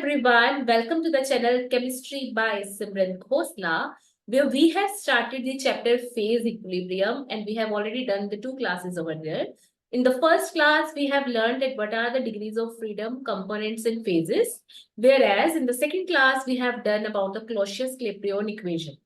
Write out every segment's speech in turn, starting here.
everyone, welcome to the channel Chemistry by Simran Khosla, where we have started the chapter Phase Equilibrium and we have already done the two classes over there. In the first class, we have learned that what are the degrees of freedom, components and phases, whereas in the second class, we have done about the Clausius-Clapeyron equation.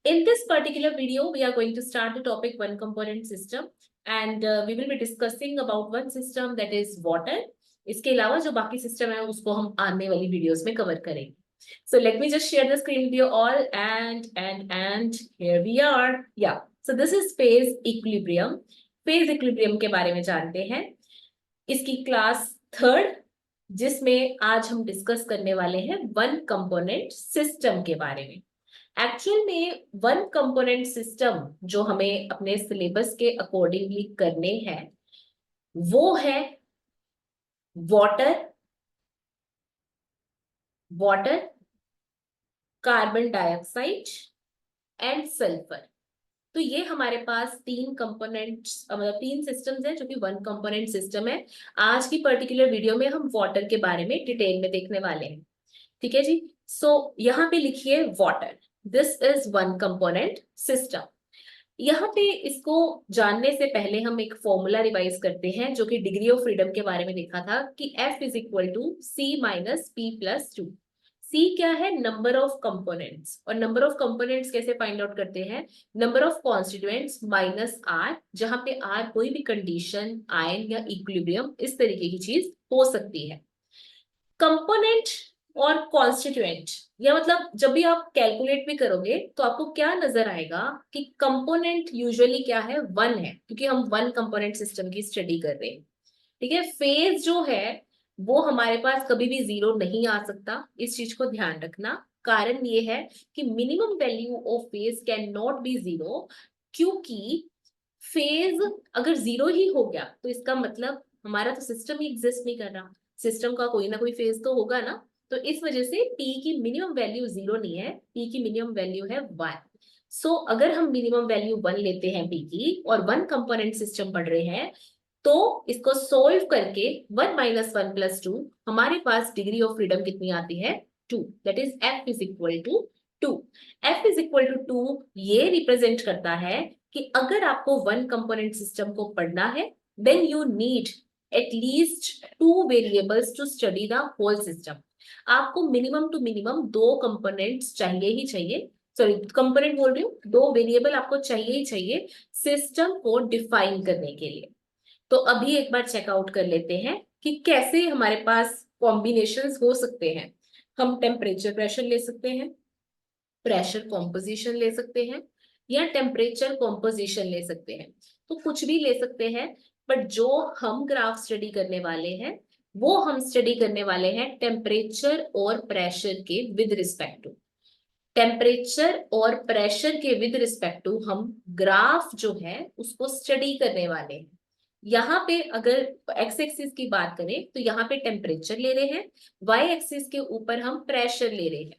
In this particular video, we are going to start the topic one component system and we will be discussing about one system that is water. इसके अलावा जो बाकी system है उसको हम आने वाली videos में कवर करेंगे. So let me just share the screen with you all and here we are. Yeah. So this is phase equilibrium. Phase equilibrium के बारे में जानते हैं. इसकी क्लास थर्ड जिसमें आज हम डिस्कस करने वाले हैं वन कंपोनेंट सिस्टम के बारे में. एक्चुअल में वन कंपोनेंट सिस्टम जो हमें अपने सिलेबस के अकॉर्डिंगली करने हैं वो है water, carbon dioxide and sulphur. तो ये हमारे पास तीन कंपोनेंट्स मतलब तीन सिस्टम्स हैं जो कि वन कंपोनेंट सिस्टम है. आज की पर्टिकुलर वीडियो में हम वाटर के बारे में डिटेल में देखने वाले हैं. ठीक है जी. सो यहाँ पे लिखिए water. This is one component system. यहाँ पे इसको जानने से पहले हम एक फॉर्मूला रिवाइज करते हैं जो कि डिग्री ऑफ फ्रीडम के बारे में देखा था कि F is equal to C minus P plus 2. C क्या है? Number of components. और नंबर ऑफ कंपोनेंट्स कैसे फाइंड आउट करते हैं? Number of constituents minus R, जहां पे R कोई भी कंडीशन, आयन या इक्विलिब्रियम इस तरीके की चीज हो सकती है. कंपोनेंट और कॉन्स्टिट्यूएंट या मतलब जब भी आप कैलकुलेट भी करोगे तो आपको क्या नजर आएगा कि कंपोनेंट यूजुअली क्या है? वन है, क्योंकि हम वन कंपोनेंट सिस्टम की स्टडी कर रहे हैं. ठीक है. फेज जो है वो हमारे पास कभी भी जीरो नहीं आ सकता. इस चीज को ध्यान रखना. कारण ये है कि minimum value of phase can not be zero, क्योंकि फेज अगर जीरो ही हो गया तो इसका मतलब हमारा तो सिस्टम ही एग्जिस्ट नहीं कर रहा. सिस्टम का कोई ना कोई फेज तो होगा ना. तो इस वजह से P की मिनिमम वैल्यू जीरो नहीं है, P की मिनिमम वैल्यू है 1. सो अगर हम मिनिमम वैल्यू 1 लेते हैं P की और वन कंपोनेंट सिस्टम पढ़ रहे हैं तो इसको सोल्व करके 1 माइनस 1 प्लस 2 हमारे पास डिग्री ऑफ फ्रीडम कितनी आती है? 2. That is F is equal to 2. F is equal to 2 ये रिप्रेजेंट करता है कि अगर आपको वन कंपोनेंट सिस्टम को पढ़ना है then you need at least 2 variables to study the whole system. आपको मिनिमम टू मिनिमम 2 कंपोनेंट्स चाहिए ही चाहिए. सॉरी, कंपोनेंट बोल रही हूँ, 2 वेरिएबल आपको चाहिए ही चाहिए सिस्टम को डिफाइन करने के लिए. तो अभी एक बार चेकआउट कर लेते हैं कि कैसे हमारे पास कॉम्बिनेशंस हो सकते हैं. हम टेम्परेचर प्रेशर ले सकते हैं, प्रेशर कॉम्पोजिशन ले सकते हैं या टेम्परेचर कॉम्पोजिशन ले सकते हैं. तो कुछ भी ले सकते हैं, बट जो हम ग्राफ स्टडी करने वाले हैं वो हम स्टडी करने वाले हैं टेम्परेचर और प्रेशर के विद रिस्पेक्ट टू. टेम्परेचर और प्रेशर के विद रिस्पेक्ट टू हम ग्राफ जो है उसको स्टडी करने वाले हैं. यहाँ पे अगर एक्स एक्सिस की बात करें तो यहाँ पे टेम्परेचर ले रहे हैं, वाई एक्सिस के ऊपर हम प्रेशर ले रहे हैं.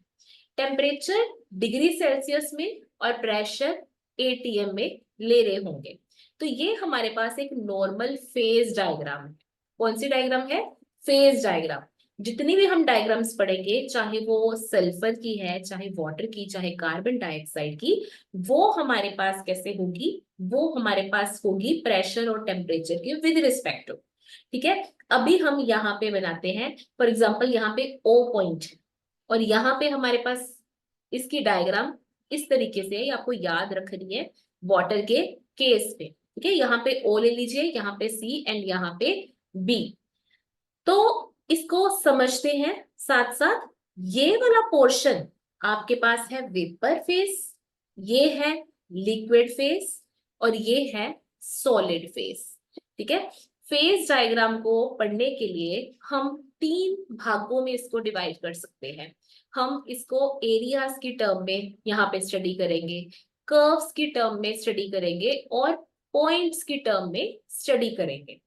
टेम्परेचर डिग्री सेल्सियस में और प्रेशर ATM में ले रहे होंगे. तो ये हमारे पास एक नॉर्मल फेज डायग्राम है. कौन सी डायग्राम है? Phase diagram. जितनी भी हम डायग्राम्स पढ़ेंगे, चाहे वो सल्फर की है, चाहे वाटर की, चाहे कार्बन डाइऑक्साइड की, वो हमारे पास कैसे होगी? वो हमारे पास होगी प्रेशर और टेम्परेचर के विद रिस्पेक्ट टू. ठीक है. अभी हम यहाँ पे बनाते हैं, फॉर एग्जाम्पल यहाँ पे O पॉइंट है और यहाँ पे हमारे पास इसकी डायग्राम इस तरीके से आपको याद रखनी है वाटर के केस पे. ठीक है. यहाँ पे O ले लीजिए, यहाँ पे C एंड यहाँ पे B. तो इसको समझते हैं साथ साथ. ये वाला पोर्शन आपके पास है वेपर फेस, ये है लिक्विड फेस और ये है सॉलिड फेस. ठीक है. फेज डायग्राम को पढ़ने के लिए हम 3 भागों में इसको डिवाइड कर सकते हैं. हम इसको एरियाज की टर्म में यहाँ पे स्टडी करेंगे, कर्व्स की टर्म में स्टडी करेंगे और पॉइंट्स की टर्म में स्टडी करेंगे.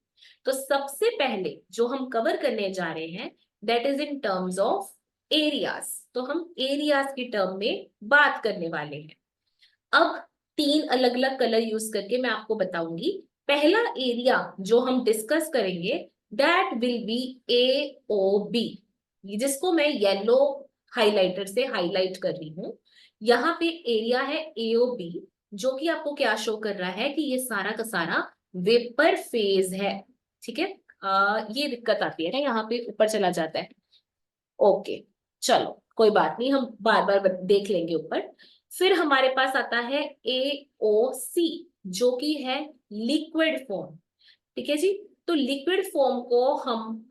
तो सबसे पहले जो हम कवर करने जा रहे हैं that is in terms of areas. तो हम एरियाज की टर्म में बात करने वाले हैं. अब 3 अलग अलग कलर यूज करके मैं आपको बताऊंगी. पहला एरिया जो हम डिस्कस करेंगे दैट विल बी AOB. जिसको मैं येलो हाइलाइटर से हाईलाइट कर रही हूँ। यहाँ पे एरिया है AOB, जो कि आपको क्या शो कर रहा है कि ये सारा का सारा वेपर फेज है। ठीक है, ये दिक्कत आती है ना, यहाँ पे ऊपर चला जाता है। ओके, चलो कोई बात नहीं, हम बार बार देख लेंगे ऊपर। फिर हमारे पास आता है AOC, जो कि है लिक्विड फॉर्म। ठीक है जी, तो लिक्विड फॉर्म को हम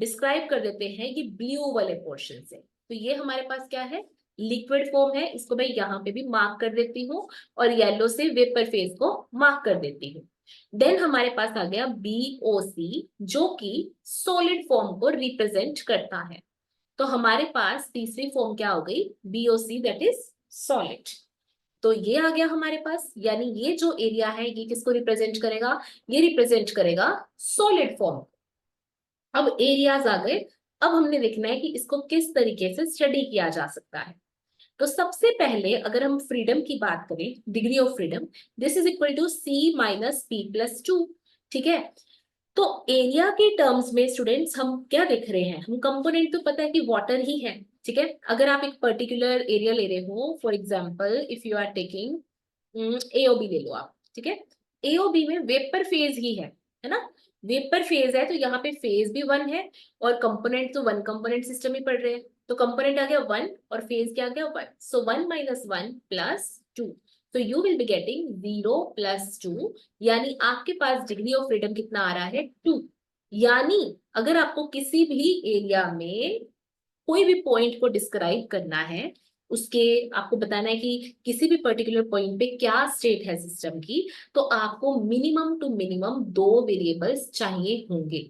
डिस्क्राइब कर देते हैं ये ब्लू वाले पोर्शन से। तो ये हमारे पास क्या है, लिक्विड फॉर्म है, इसको मैं यहाँ पे भी मार्क कर देती हूँ और येलो से वेपर फेज को मार्क कर देती हूँ। देन हमारे पास आ गया BOC, जो कि सॉलिड फॉर्म को रिप्रेजेंट करता है। तो हमारे पास तीसरी फॉर्म क्या हो गई, BOC, दैट इज सॉलिड। तो ये आ गया हमारे पास, यानी ये जो एरिया है ये किसको रिप्रेजेंट करेगा, ये रिप्रेजेंट करेगा सॉलिड फॉर्म। अब एरियाज आ गए, अब हमने देखना है कि इसको किस तरीके से स्टडी किया जा सकता है। तो सबसे पहले अगर हम फ्रीडम की बात करें, degree of freedom, this is equal to C-P+2। ठीक है, तो एरिया के टर्म्स में स्टूडेंट्स हम क्या देख रहे हैं, हम कंपोनेंट तो पता है कि वाटर ही है। ठीक है, अगर आप एक पर्टिकुलर एरिया ले रहे हो, for example if you are taking AOB ले लो आप। ठीक है, AOB में वेपर फेज ही है ना, वेपर फेज है, तो यहाँ पे फेज भी 1 है और कंपोनेंट तो 1 कंपोनेंट सिस्टम ही पढ़ रहे हैं, तो कंपोनेंट आ गया 1 और फेज क्या आ गया 1, सो 1 - 1 + 2, तो यू विल बी गेटिंग 0 + 2, यानी आपके पास डिग्री ऑफ फ्रीडम कितना आ रहा है, 2। यानी अगर आपको किसी भी एरिया में कोई भी पॉइंट को डिस्क्राइब करना है, उसके आपको बताना है कि किसी भी पर्टिकुलर पॉइंट पे क्या स्टेट है सिस्टम की, तो आपको मिनिमम टू मिनिमम 2 वेरिएबल्स चाहिए होंगे।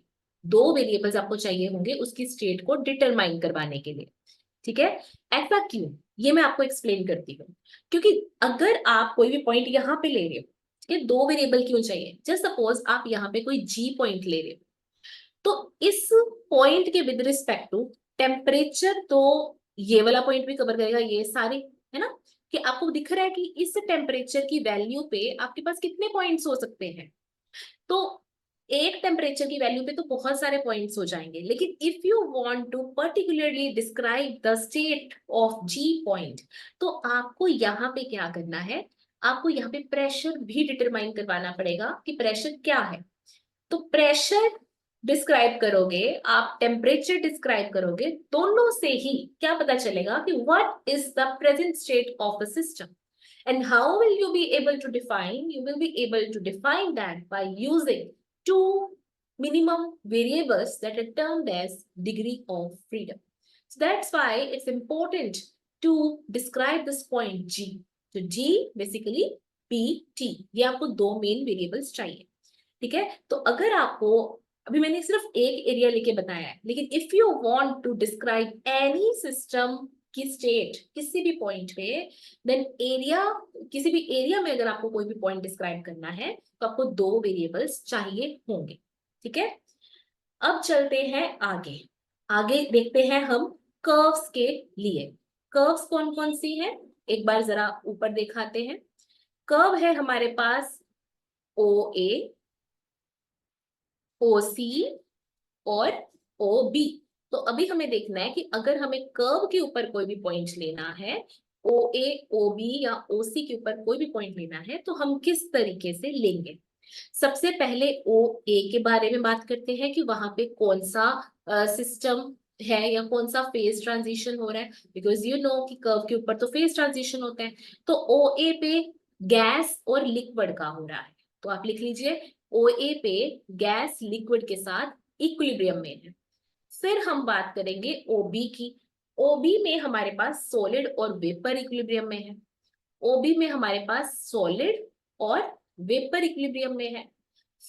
2 वेरिएबल्स आपको चाहिए होंगे उसकी स्टेट को डिटरमाइन करवाने के लिए। ठीक है, ऐसा क्यों, ये मैं आपको एक्सप्लेन करती हूँ। क्योंकि अगर आप कोई भी पॉइंट यहाँ पे ले रहे हो, ठीक है, 2 वेरिएबल क्यों चाहिए, जस्ट सपोज आप यहाँ पे कोई G पॉइंट ले रहे हो, तो इस पॉइंट के विद रिस्पेक्ट टू टेम्परेचर, तो ये वाला पॉइंट भी कवर करेगा, ये सारे, है ना, कि आपको दिख रहा है कि इस टेम्परेचर की वैल्यू पे आपके पास कितने पॉइंट्स हो सकते हैं। तो एक टेम्परेचर की वैल्यू पे तो बहुत सारे पॉइंट्स हो जाएंगे, लेकिन if you want to particularly describe the state of G point, तो आपको यहाँ पे क्या करना है, आपको यहाँ पे प्रेशर भी डिटरमाइन करवाना पड़ेगा कि प्रेशर क्या है। तो प्रेशर डिस्क्राइब करोगे, आप टेम्परेचर डिस्क्राइब करोगे, दोनों से ही क्या पता चलेगा कि what is the present state of the system. And how will you be able to define? You will be able to define that by using 2 minimum variables that are termed as degree of freedom. So that's why it's important to describe this point G. So G basically PT, ये आपको 2 main variables चाहिए। ठीक है, तो अगर आपको, अभी मैंने सिर्फ एक एरिया लेके बताया है, लेकिन if you want to describe any system की स्टेट किसी भी पॉइंट पे, देन एरिया, किसी भी एरिया में अगर आपको कोई भी पॉइंट डिस्क्राइब करना है, तो आपको 2 वेरिएबल्स चाहिए होंगे। ठीक है, अब चलते हैं आगे। आगे देखते हैं हम कर्व्स के लिए। कर्व्स कौन कौन सी है, एक बार जरा ऊपर दिखाते हैं। कर्व है हमारे पास OA, OC और OB। तो अभी हमें देखना है कि अगर हमें कर्व के ऊपर कोई भी पॉइंट लेना है, OA, OB या OC के ऊपर कोई भी पॉइंट लेना है, तो हम किस तरीके से लेंगे। सबसे पहले OA के बारे में बात करते हैं कि वहां पे कौन सा सिस्टम है या कौन सा फेज ट्रांजिशन हो रहा है, बिकॉज यू नो कि कर्व के ऊपर तो फेज ट्रांजिशन होते हैं। तो OA पे गैस और लिक्विड का हो रहा है, तो आप लिख लीजिए OA पे गैस लिक्विड के साथ इक्विलिब्रियम में है। फिर हम बात करेंगे OB की। OB में हमारे पास सॉलिड और वेपर इक्विलिब्रियम में है। OB में हमारे पास सॉलिड और वेपर इक्विलिब्रियम में है।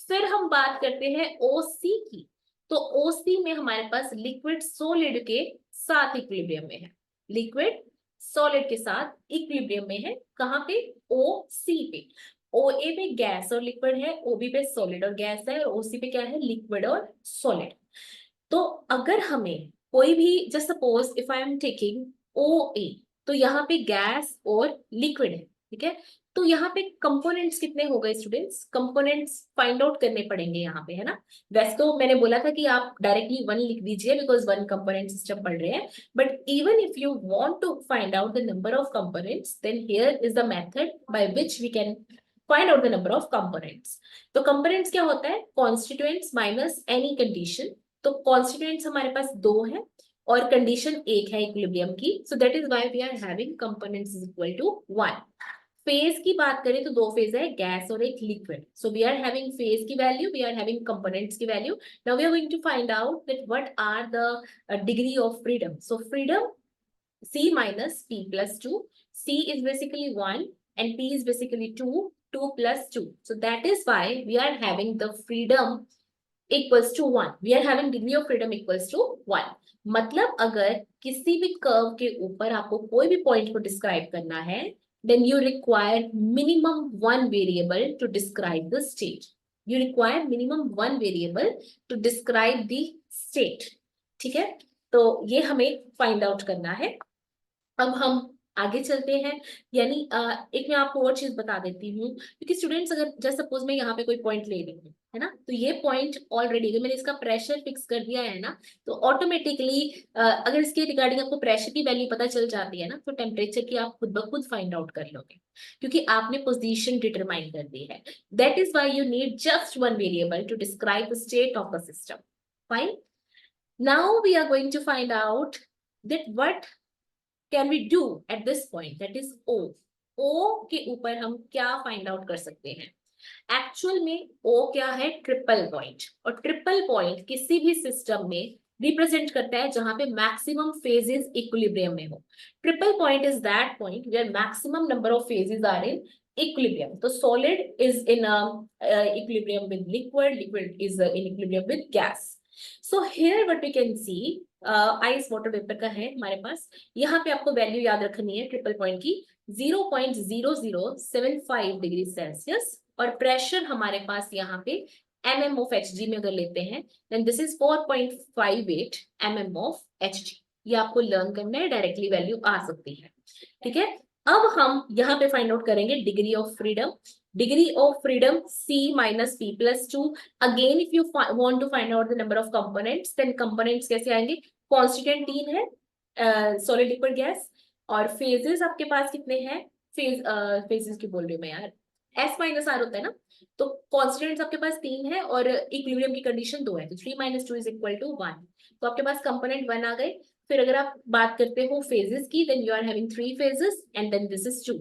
फिर हम बात करते हैं OC की। तो OC में हमारे पास लिक्विड सॉलिड के साथ इक्विलिब्रियम में है, लिक्विड सॉलिड के साथ इक्विलिब्रियम में है। कहाँ पे, OC पे। OA पे गैस और लिक्विड है, OB पे सॉलिड और गैस है, और OC पे क्या है, लिक्विड और सॉलिड। तो अगर हमें कोई भी, just suppose if I am taking OA, तो यहाँ पे गैस और लिक्विड है, ठीक है। तो यहाँ पे कंपोनेंट्स कितने हो गए स्टूडेंट्स? कंपोनेंट्स फाइंड आउट करने पड़ेंगे यहाँ पे, है ना। वैसे तो मैंने बोला था कि आप डायरेक्टली वन लिख दीजिए बिकॉज वन कंपोनेंट सिस्टम पढ़ रहे हैं, but even if you want to find out the number of components then here is the method by which we can find out the number of components. तो components क्या होता है? Constituents minus any condition. तो constituents हमारे पास दो है और कंडीशन एक है इक्विलिब्रियम की, so that is why we are having components is equal to 1। Phase की बात करें तो दो फेज है, गैस और एक liquid. So we are having phase की value, we are having components की value. Now we are going to find out that what are the degree of freedom. So freedom c minus p plus 2. c is basically 1 and p is basically 2, 2 plus 2. So that is why we are having the freedom equals to 1. We are having degree of freedom equals to 1. मतलब अगर किसी भी curve के ऊपर आपको कोई भी point को डिस्क्राइब करना है, then you require minimum one variable to describe the state. You require minimum one variable to describe the state. ठीक है, तो ये हमें फाइंड आउट करना है। अब हम आगे चलते हैं, यानी एक मैं आपको और चीज बता देती हूँ, क्योंकि स्टूडेंट्स अगर जस्ट सपोज मैं यहाँ पे कोई पॉइंट ले रही हूँ, है ना, तो ये पॉइंट ऑलरेडी अगर मैंने इसका प्रेशर फिक्स कर दिया है ना, तो ऑटोमेटिकली अगर इसके रिगार्डिंग आपको प्रेशर की वैल्यू पता चल जाती है ना, तो टेम्परेचर की आप खुद ब खुद फाइंड आउट कर लोगे, क्योंकि आपने पोजीशन डिटरमाइन कर दी है। That is why you need just one variable to describe the state of the system. Fine, now we are going to find out that what can we do at this point, that is O। O के ऊपर हम क्या find out कर सकते हैं? Actual में O क्या है? Triple point. और ट्रिपल पॉइंट किसी भी सिस्टम में रिप्रेजेंट करता है जहां पे मैक्सिमम फेजेस इक्विलिब्रियम में हो। Triple point is that point where maximum number of phases are in equilibrium. तो solid is in equilibrium with liquid, liquid is in equilibrium with gas. So here what we can see, ice water vapour का है हमारे पास। यहाँ पे आपको value याद रखनी है ट्रिपल पॉइंट की, 0.0075 डिग्री सेल्सियस, और प्रेशर हमारे पास यहाँ पे mm of Hg में अगर लेते हैं then this is 4.58 mm of Hg। ये आपको लर्न करना है, डायरेक्टली वैल्यू आ सकती है। ठीक है, अब हम यहाँ पे फाइंड आउट करेंगे degree of freedom. Degree of freedom c minus p plus 2। Again if you want to find out the number of components, then components कैसे आएंगे? कॉन्स्टिट्यूएंट 3 है, सॉलिड लिक्विड गैस, और फेजेस आपके पास कितने हैं? फेजेस की बोल रही हूँ मैं यार, s माइनस r होता है ना, तो कॉन्स्टिट्यूएंट्स आपके पास 3 है और इक्विलिब्रियम की कंडीशन 2 है, तो 3 minus 2 इज इक्वल टू 1। तो आपके पास कंपोनेंट 1 आ गए। फिर अगर आप बात करते हो फेजेस की, then you are having 3 phases and then this is 2।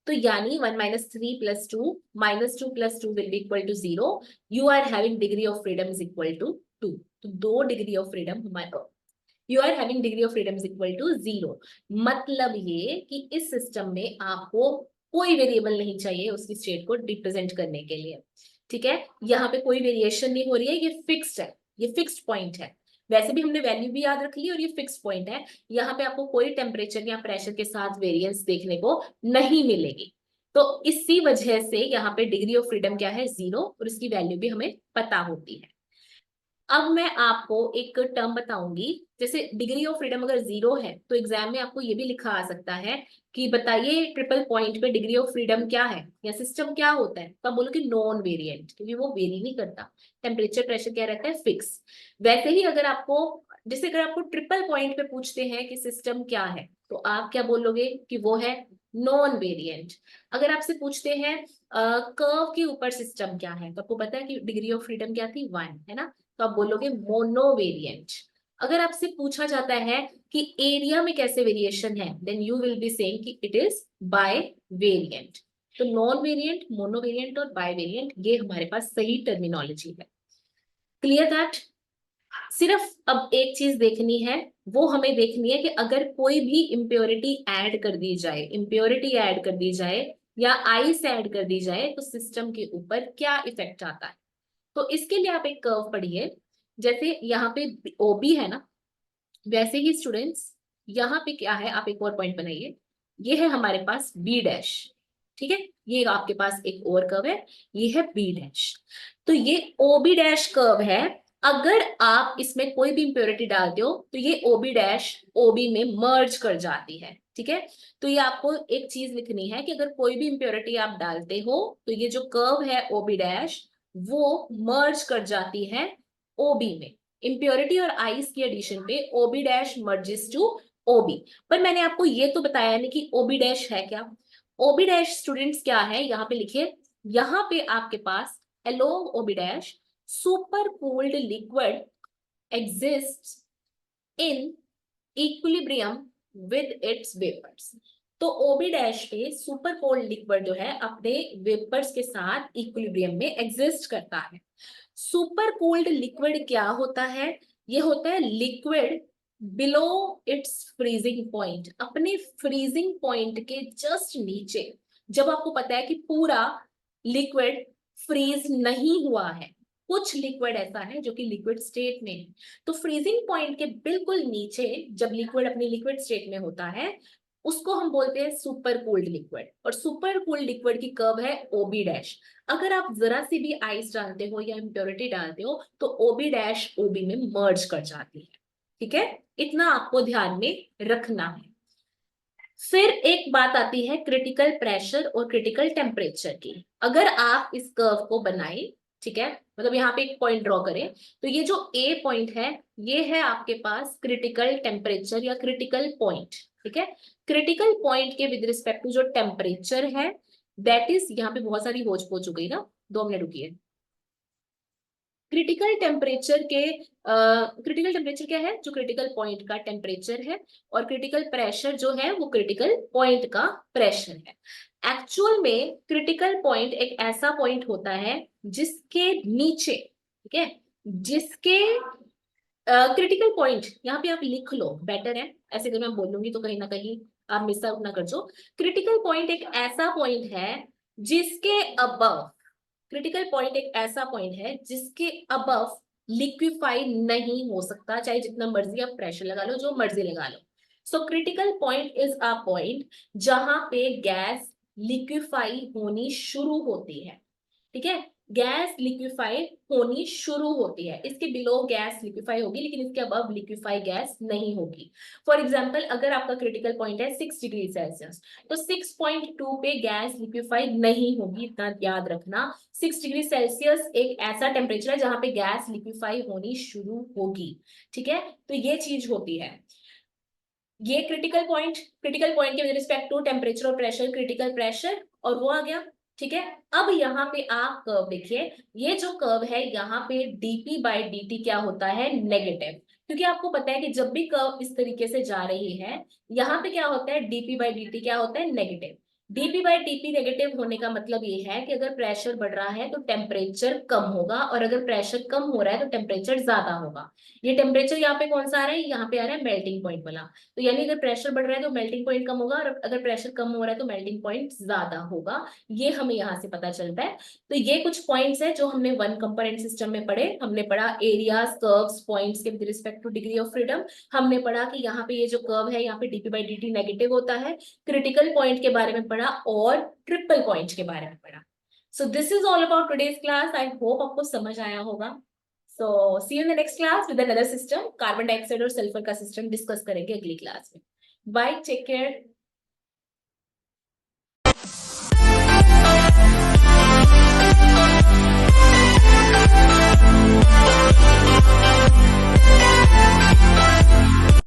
तो यानी 1 minus 3 plus 2 minus 2 plus 2 will be equal to 0. You are having degree of freedom is equal to 2. तो 2 डिग्री ऑफ फ्रीडम हमारे, you are having degree of freedom is equal to 0। मतलब ये कि इस system में आपको कोई वेरिएबल नहीं चाहिए उसकी स्टेट को रिप्रेजेंट करने के लिए। ठीक है, यहाँ पे कोई वेरिएशन नहीं हो रही है, ये फिक्स्ड है, ये फिक्स्ड पॉइंट है। वैसे भी हमने वैल्यू भी याद रख ली और ये फिक्स्ड पॉइंट है, यहाँ पे आपको कोई टेम्परेचर या प्रेशर के साथ वेरिएंस देखने को नहीं मिलेगी। तो इसी वजह से यहाँ पे डिग्री ऑफ फ्रीडम क्या है? 0, और इसकी वैल्यू भी हमें पता होती है। अब मैं आपको एक टर्म बताऊंगी, जैसे डिग्री ऑफ फ्रीडम अगर 0 है तो एग्जाम में आपको ये भी लिखा आ सकता है कि बताइए ट्रिपल पॉइंट पे डिग्री ऑफ फ्रीडम क्या है या सिस्टम क्या होता है, तो आप बोलो कि नॉन वेरिएंट, क्योंकि वो वेरी नहीं करता, टेम्परेचर प्रेशर क्या रहता है? फिक्स। वैसे ही अगर आपको, जैसे अगर आपको ट्रिपल पॉइंट पे पूछते हैं कि सिस्टम क्या है, तो आप क्या बोलोगे कि वो है नॉन वेरिएंट। अगर आपसे पूछते हैं कर्व के ऊपर सिस्टम क्या है, तो आपको पता है कि डिग्री ऑफ फ्रीडम क्या थी? 1, है ना, तो आप बोलोगे मोनोवेरिएंट। अगर आपसे पूछा जाता है कि एरिया में कैसे वेरिएशन है, then you will be saying कि इट इज बाय वेरिएंट। तो नॉन वेरिएंट, मोनोवेरिएंट और बाय वेरिएंट, ये हमारे पास सही टर्मिनोलॉजी है। Clear that? सिर्फ अब एक चीज देखनी है, वो हमें देखनी है कि अगर कोई भी इम्प्योरिटी ऐड कर दी जाए, इम्प्योरिटी ऐड कर दी जाए या आइस ऐड कर दी जाए, तो सिस्टम के ऊपर क्या इफेक्ट आता है। तो इसके लिए आप एक कर्व पढ़िए, जैसे यहाँ पे ओबी है ना, वैसे ही स्टूडेंट्स यहाँ पे क्या है, आप एक और पॉइंट बनाइए, ये है हमारे पास बी डैश। ठीक है, ये आपके पास एक और कर्व है, ये है बी डैश। तो ये ओबी डैश कर्व है, अगर आप इसमें कोई भी इंप्योरिटी डालते हो तो ये OB डैश OB में मर्ज कर जाती है, ठीक है। तो ये आपको एक चीज लिखनी है कि अगर कोई भी इंप्योरिटी आप डालते हो तो ये जो कर्व है OB डैश वो मर्ज कर जाती है OB में। इंप्योरिटी और आइस की एडिशन पे OB dash merges to OB। पर मैंने आपको ये तो बताया नहीं कि OB डैश है क्या। OB डैश स्टूडेंट्स क्या है, यहाँ पे लिखिए, यहाँ पे आपके पास along OB dash super cold liquid exists in equilibrium with its vapors। तो OB डैश पे सुपर कोल्ड लिक्विड जो है अपने वेपर्स के साथ इक्विलिब्रियम में एग्जिस्ट करता है। सुपर कोल्ड लिक्विड क्या होता है, ये होता है liquid below it's freezing point, अपने फ्रीजिंग पॉइंट के जस्ट नीचे। जब आपको पता है कि पूरा लिक्विड फ्रीज नहीं हुआ है, कुछ लिक्विड ऐसा है जो कि लिक्विड स्टेट में है, तो फ्रीजिंग पॉइंट के बिल्कुल नीचे जब लिक्विड अपनी लिक्विड स्टेट में होता है उसको हम बोलते हैं सुपर कूल्ड लिक्विड। और सुपर कूल्ड लिक्विड की कर्व है OB डैश। अगर आप जरा सी भी आइस डालते हो या इम्प्योरिटी डालते हो तो OB डैश OB में मर्ज कर जाती है, ठीक है। इतना आपको ध्यान में रखना है। फिर एक बात आती है क्रिटिकल प्रेशर और क्रिटिकल टेम्परेचर की। अगर आप इस कर्व को बनाएं, ठीक है, मतलब यहाँ पे एक पॉइंट ड्रॉ करें, तो ये जो A पॉइंट है ये है आपके पास क्रिटिकल टेम्परेचर या क्रिटिकल पॉइंट, ठीक है। क्रिटिकल पॉइंट के विद रिस्पेक्ट टू जो टेम्परेचर है दैट इज, यहाँ पे बहुत सारी होच पोच हो गई ना, 2 मिनट रुकिए। क्रिटिकल टेम्परेचर के क्रिटिकल टेम्परेचर क्या है, जो क्रिटिकल पॉइंट का टेम्परेचर है, और क्रिटिकल प्रेशर जो है वो क्रिटिकल पॉइंट का प्रेशर है। एक्चुअल में क्रिटिकल पॉइंट एक ऐसा पॉइंट होता है जिसके नीचे, ठीक है, जिसके क्रिटिकल पॉइंट यहाँ पे आप लिख लो, बेटर है ऐसे। अगर मैं बोलूंगी तो कहीं ना कहीं आप मिस आउट ना कर जो। क्रिटिकल पॉइंट एक ऐसा पॉइंट है जिसके अबव, क्रिटिकल पॉइंट एक ऐसा पॉइंट है जिसके अबव लिक्विफाई नहीं हो सकता, चाहे जितना मर्जी आप प्रेशर लगा लो, जो मर्जी लगा लो। So critical point is a point जहां पे गैस लिक्विफाई होनी शुरू होती है, ठीक है। गैस लिक्विफाई होनी शुरू होती है, इसके बिलो गैस लिक्विफाई होगी लेकिन इसके अबव लिक्विफाई गैस नहीं होगी। फॉर एग्जांपल अगर आपका क्रिटिकल पॉइंट है 6 डिग्री सेल्सियस, तो 6.2 पे गैस लिक्विफाई नहीं होगी, इतना याद रखना। 6 डिग्री सेल्सियस एक ऐसा टेम्परेचर है जहां पे गैस लिक्विफाई होनी शुरू होगी, ठीक है। तो ये चीज होती है, ये क्रिटिकल पॉइंट के विद रिस्पेक्ट टू टेम्परेचर और प्रेशर, क्रिटिकल प्रेशर, और वो आ गया, ठीक है। अब यहाँ पे आप कर्व देखिए, ये जो कर्व है यहाँ पे dp/dt क्या होता है, नेगेटिव, क्योंकि आपको पता है कि जब भी कर्व इस तरीके से जा रही है यहाँ पे क्या होता है, dp/dt क्या होता है, नेगेटिव। dp/dp नेगेटिव होने का मतलब ये है कि अगर प्रेशर बढ़ रहा है तो टेम्परेचर कम होगा, और अगर प्रेशर कम हो रहा है तो टेम्परेचर ज्यादा होगा। ये टेम्परेचर यहाँ पे कौन सा आ रहा है, यहाँ पे आ रहा है मेल्टिंग पॉइंट वाला। तो यानी अगर प्रेशर बढ़ रहा है तो मेल्टिंग पॉइंट कम होगा, और अगर प्रेशर कम हो रहा है तो मेल्टिंग पॉइंट ज्यादा होगा। ये हमें यहाँ से पता चलता है। तो ये कुछ पॉइंट्स है जो हमने वन कंपोनेंट सिस्टम में पढ़े। हमने पढ़ा एरियाज, कर्व्स, पॉइंट्स के with respect two degree of freedom. हमने पढ़ा कि यहाँ पे ये जो कर्व है यहाँ पे dp/dt नेगेटिव होता है। क्रिटिकल पॉइंट के बारे में पढ़ा और ट्रिपल पॉइंट के बारे में पढ़ा। So this is all about today's class. I hope आपको समझ आया होगा। So see you in the next class with another system, carbon dioxide और सल्फर का सिस्टम डिस्कस करेंगे अगली क्लास में। Bye, take care.